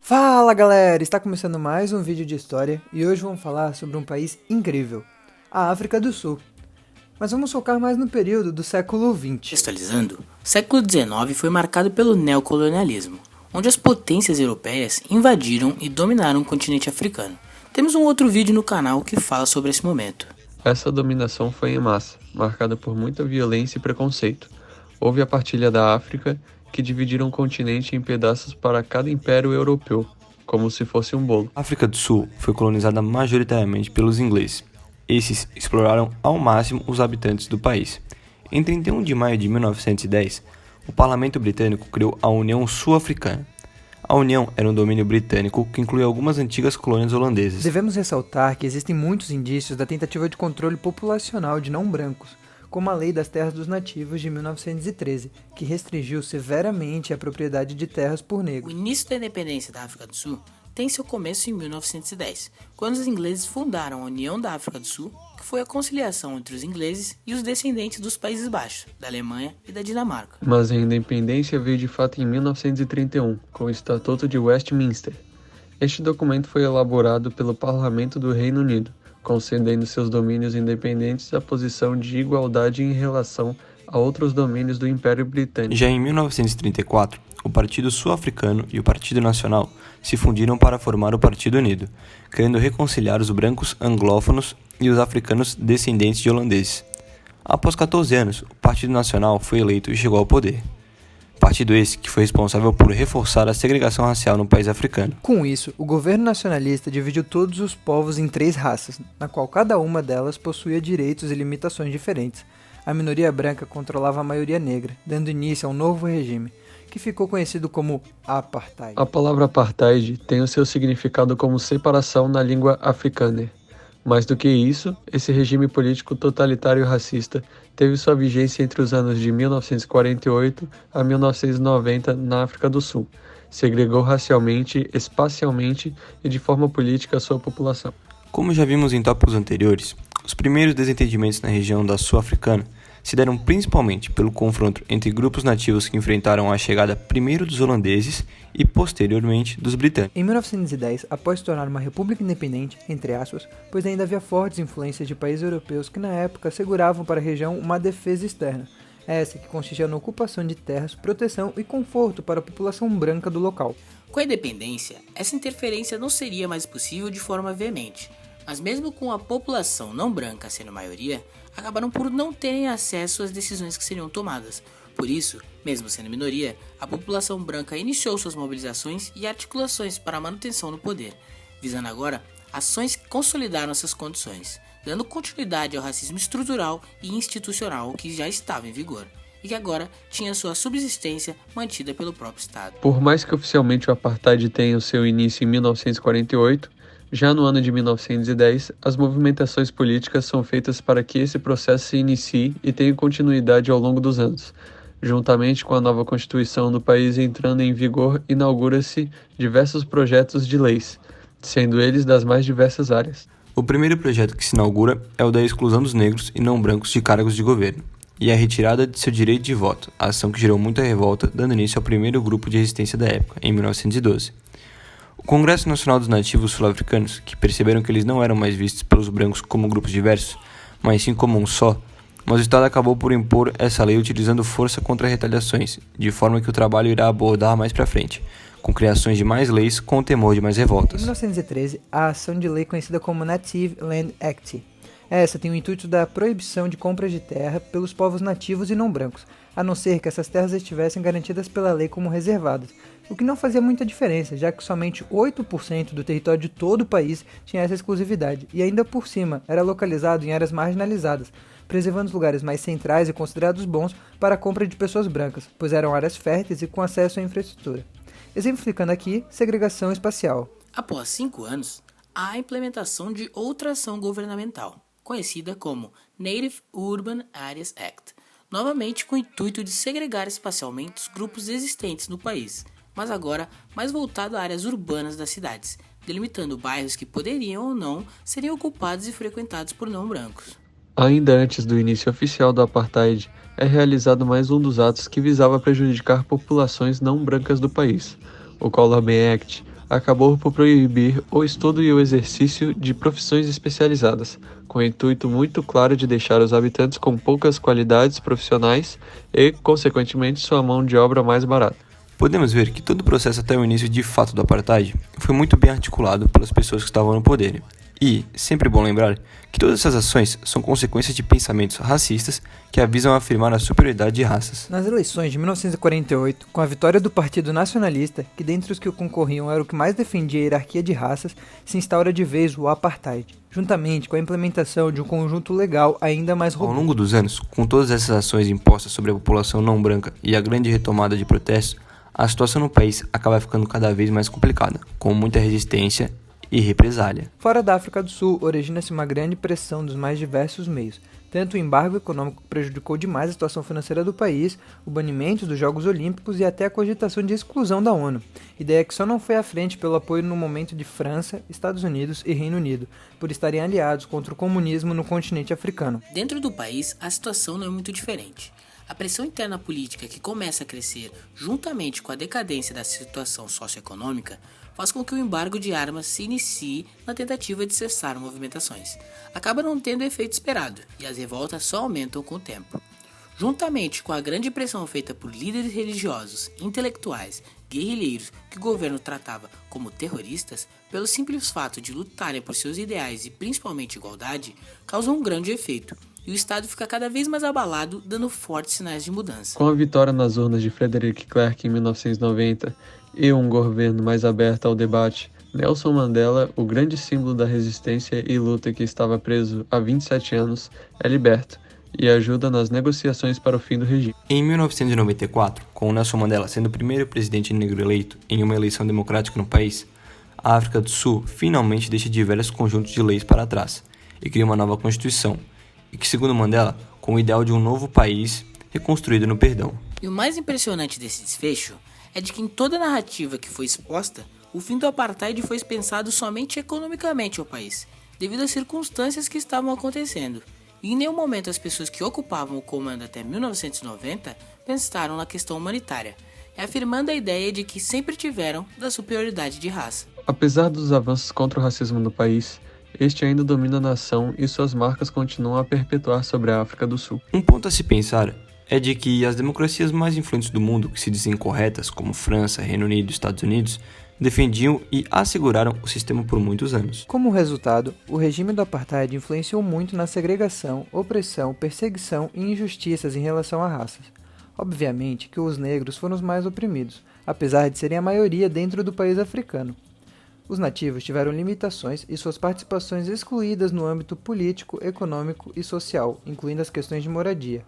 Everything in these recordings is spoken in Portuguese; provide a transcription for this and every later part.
Fala galera, está começando mais um vídeo de história e hoje vamos falar sobre um país incrível, a África do Sul. Mas vamos focar mais no período do século XX. Contextualizando, o século XIX foi marcado pelo neocolonialismo, onde as potências europeias invadiram e dominaram o continente africano. Temos um outro vídeo no canal que fala sobre esse momento. Essa dominação foi em massa, marcada por muita violência e preconceito. Houve a partilha da África, que dividiram o continente em pedaços para cada império europeu, como se fosse um bolo. A África do Sul foi colonizada majoritariamente pelos ingleses. Esses exploraram ao máximo os habitantes do país. Em 31 de maio de 1910, o parlamento britânico criou a União Sul-Africana. A União era um domínio britânico que incluía algumas antigas colônias holandesas. Devemos ressaltar que existem muitos indícios da tentativa de controle populacional de não-brancos, como a Lei das Terras dos Nativos de 1913, que restringiu severamente a propriedade de terras por O negros. início da independência da África do Sul tem seu começo em 1910, quando os ingleses fundaram a União da África do Sul, que foi a conciliação entre os ingleses e os descendentes dos Países Baixos, da Alemanha e da Dinamarca. Mas a independência veio de fato em 1931, com o Estatuto de Westminster. Este documento foi elaborado pelo Parlamento do Reino Unido, concedendo seus domínios independentes a posição de igualdade em relação a outros domínios do Império Britânico. Já em 1934, o Partido Sul-Africano e o Partido Nacional se fundiram para formar o Partido Unido, querendo reconciliar os brancos anglófonos e os africanos descendentes de holandeses. Após 14 anos, o Partido Nacional foi eleito e chegou ao poder. Partido esse que foi responsável por reforçar a segregação racial no país africano. Com isso, o governo nacionalista dividiu todos os povos em 3 raças, na qual cada uma delas possuía direitos e limitações diferentes. A minoria branca controlava a maioria negra, dando início a um novo regime, que ficou conhecido como Apartheid. A palavra apartheid tem o seu significado como separação na língua africana. Mais do que isso, esse regime político totalitário e racista teve sua vigência entre os anos de 1948 a 1990 na África do Sul. Segregou racialmente, espacialmente e de forma política a sua população. Como já vimos em tópicos anteriores, os primeiros desentendimentos na região da Sul-Africana se deram principalmente pelo confronto entre grupos nativos que enfrentaram a chegada primeiro dos holandeses e posteriormente dos britânicos. Em 1910, após se tornar uma república independente, entre aspas, pois ainda havia fortes influências de países europeus que na época asseguravam para a região uma defesa externa, essa que consistia na ocupação de terras, proteção e conforto para a população branca do local. Com a independência, essa interferência não seria mais possível de forma veemente, mas mesmo com a população não branca sendo maioria, acabaram por não terem acesso às decisões que seriam tomadas. Por isso, mesmo sendo minoria, a população branca iniciou suas mobilizações e articulações para a manutenção no poder, visando agora ações que consolidaram essas condições, dando continuidade ao racismo estrutural e institucional que já estava em vigor, e que agora tinha sua subsistência mantida pelo próprio Estado. Por mais que oficialmente o apartheid tenha o seu início em 1948, já no ano de 1910, as movimentações políticas são feitas para que esse processo se inicie e tenha continuidade ao longo dos anos. Juntamente com a nova Constituição do país entrando em vigor, inaugura-se diversos projetos de leis, sendo eles das mais diversas áreas. O primeiro projeto que se inaugura é o da exclusão dos negros e não brancos de cargos de governo, e a retirada de seu direito de voto, ação que gerou muita revolta, dando início ao primeiro grupo de resistência da época, em 1912. O Congresso Nacional dos Nativos Sul-Africanos, que perceberam que eles não eram mais vistos pelos brancos como grupos diversos, mas sim como um só, mas o Estado acabou por impor essa lei utilizando força contra retaliações, de forma que o trabalho irá abordar mais para frente, com criações de mais leis com o temor de mais Em revoltas. 1913, a ação de lei conhecida como Native Land Act. Essa tem o intuito da proibição de compra de terra pelos povos nativos e não brancos, a não ser que essas terras estivessem garantidas pela lei como reservadas, o que não fazia muita diferença, já que somente 8% do território de todo o país tinha essa exclusividade, e ainda por cima era localizado em áreas marginalizadas, preservando os lugares mais centrais e considerados bons para a compra de pessoas brancas, pois eram áreas férteis e com acesso à infraestrutura. Exemplificando aqui, segregação espacial. Após 5 anos, há a implementação de outra ação governamental, conhecida como Native Urban Areas Act, novamente com o intuito de segregar espacialmente os grupos existentes no país, mas agora mais voltado a áreas urbanas das cidades, delimitando bairros que poderiam ou não serem ocupados e frequentados por não brancos. Ainda antes do início oficial do apartheid, é realizado mais um dos atos que visava prejudicar populações não brancas do país, o Colour Ban Act, acabou por proibir o estudo e o exercício de profissões especializadas, com o intuito muito claro de deixar os habitantes com poucas qualidades profissionais e, consequentemente, sua mão de obra mais barata. Podemos ver que todo o processo até o início de fato do apartheid foi muito bem articulado pelas pessoas que estavam no poder. E, sempre bom lembrar, que todas essas ações são consequências de pensamentos racistas que avisam afirmar a superioridade de raças. Nas eleições de 1948, com a vitória do Partido Nacionalista, que dentre os que concorriam era o que mais defendia a hierarquia de raças, se instaura de vez o apartheid, juntamente com a implementação de um conjunto legal ainda mais robusto. Ao longo dos anos, com todas essas ações impostas sobre a população não branca e a grande retomada de protestos, a situação no país acaba ficando cada vez mais complicada, com muita resistência e represália. Fora da África do Sul, origina-se uma grande pressão dos mais diversos meios. Tanto o embargo econômico que prejudicou demais a situação financeira do país, o banimento dos Jogos Olímpicos e até a cogitação de exclusão da ONU. Ideia que só não foi à frente pelo apoio no momento de França, Estados Unidos e Reino Unido, por estarem aliados contra o comunismo no continente africano. Dentro do país, a situação não é muito diferente. A pressão interna política que começa a crescer juntamente com a decadência da situação socioeconômica faz com que o embargo de armas se inicie na tentativa de cessar movimentações. Acaba não tendo o efeito esperado e as revoltas só aumentam com o tempo. Juntamente com a grande pressão feita por líderes religiosos, intelectuais, guerrilheiros que o governo tratava como terroristas, pelo simples fato de lutarem por seus ideais e principalmente igualdade, causam um grande efeito. E o Estado fica cada vez mais abalado, dando fortes sinais de mudança. Com a vitória nas urnas de Frederick Clark em 1990 e um governo mais aberto ao debate, Nelson Mandela, o grande símbolo da resistência e luta que estava preso há 27 anos, é liberto e ajuda nas negociações para o fim do regime. Em 1994, com Nelson Mandela sendo o primeiro presidente negro eleito em uma eleição democrática no país, a África do Sul finalmente deixa diversos conjuntos de leis para trás e cria uma nova constituição, e que, segundo Mandela, com o ideal de um novo país reconstruído no perdão. E o mais impressionante desse desfecho é de que em toda a narrativa que foi exposta, o fim do apartheid foi pensado somente economicamente ao país, devido às circunstâncias que estavam acontecendo. E em nenhum momento as pessoas que ocupavam o comando até 1990 pensaram na questão humanitária, afirmando a ideia de que sempre tiveram da superioridade de raça. Apesar dos avanços contra o racismo no país, este ainda domina a nação e suas marcas continuam a perpetuar sobre a África do Sul. Um ponto a se pensar é de que as democracias mais influentes do mundo, que se dizem corretas, como França, Reino Unido e Estados Unidos, defendiam e asseguraram o sistema por muitos anos. Como resultado, o regime do apartheid influenciou muito na segregação, opressão, perseguição e injustiças em relação a raças. Obviamente que os negros foram os mais oprimidos, apesar de serem a maioria dentro do país africano. Os nativos tiveram limitações e suas participações excluídas no âmbito político, econômico e social, incluindo as questões de moradia.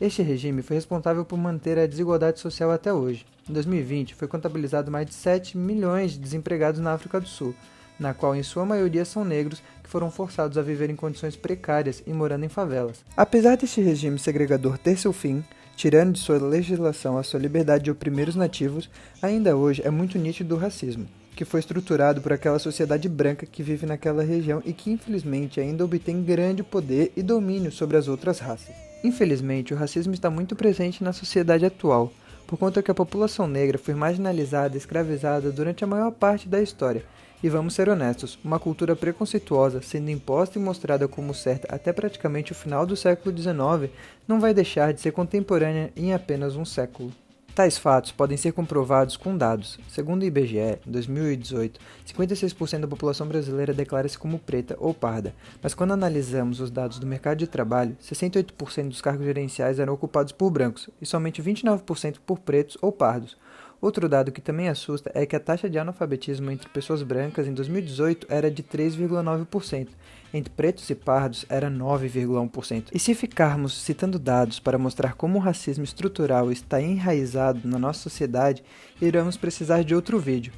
Este regime foi responsável por manter a desigualdade social até hoje. Em 2020, foi contabilizado mais de 7 milhões de desempregados na África do Sul, na qual em sua maioria são negros que foram forçados a viver em condições precárias e morando em favelas. Apesar deste regime segregador ter seu fim, tirando de sua legislação a sua liberdade de oprimir os nativos, ainda hoje é muito nítido o racismo, que foi estruturado por aquela sociedade branca que vive naquela região e que infelizmente ainda obtém grande poder e domínio sobre as outras raças. Infelizmente, o racismo está muito presente na sociedade atual, por conta que a população negra foi marginalizada e escravizada durante a maior parte da história. E vamos ser honestos, uma cultura preconceituosa sendo imposta e mostrada como certa até praticamente o final do século XIX não vai deixar de ser contemporânea em apenas um século. Tais fatos podem ser comprovados com dados. Segundo o IBGE, em 2018, 56% da população brasileira declara-se como preta ou parda, mas quando analisamos os dados do mercado de trabalho, 68% dos cargos gerenciais eram ocupados por brancos e somente 29% por pretos ou pardos. Outro dado que também assusta é que a taxa de analfabetismo entre pessoas brancas em 2018 era de 3,9%, entre pretos e pardos era 9,1%. E se ficarmos citando dados para mostrar como o racismo estrutural está enraizado na nossa sociedade, iremos precisar de outro vídeo,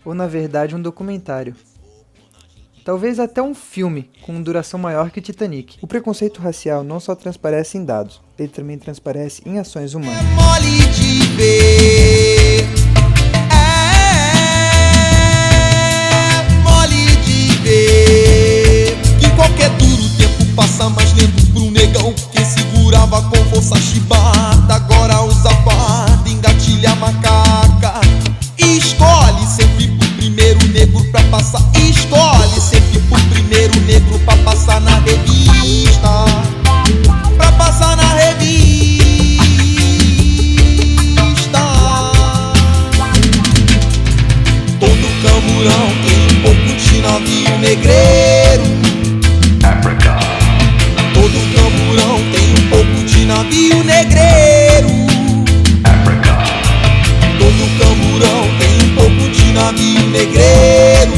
ou na verdade um documentário. Talvez até um filme com duração maior que Titanic. O preconceito racial não só transparece em dados, ele também transparece em ações humanas. É mole de ver, é mole de ver que qualquer duro tempo passa mais lento pro negão que segurava com força chibata, agora usa farda, engatilha a macaca e escolhe sempre pro primeiro camburão tem um pouco de navio negreiro. Todo camburão tem um pouco de navio negreiro. Todo camburão tem um pouco de navio negreiro.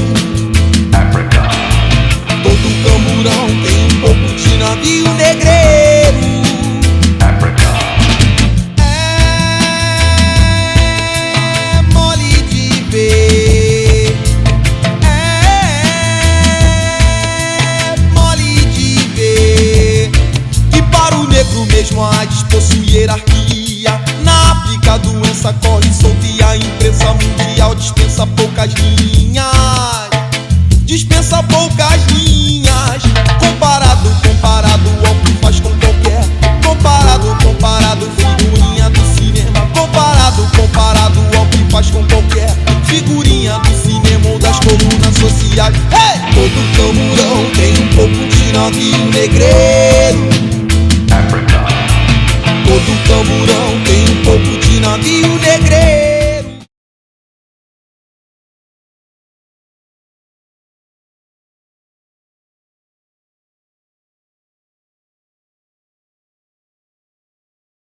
Todo camburão tem um pouco de navio negreiro. É mole de ver. É mole de ver que para o negro mesmo a AIDS possui hierarquia. Na África a doença corre solta e a imprensa mundial dispensa poucas linhas. Dispensa poucas linhas. Comparado ao que faz com qualquer. Comparado, figurinha do cinema. Comparado ao que faz com qualquer figurinha do cinema ou das colunas sociais. Hey! Todo camburão tem um pouco de navio negreiro. Todo camburão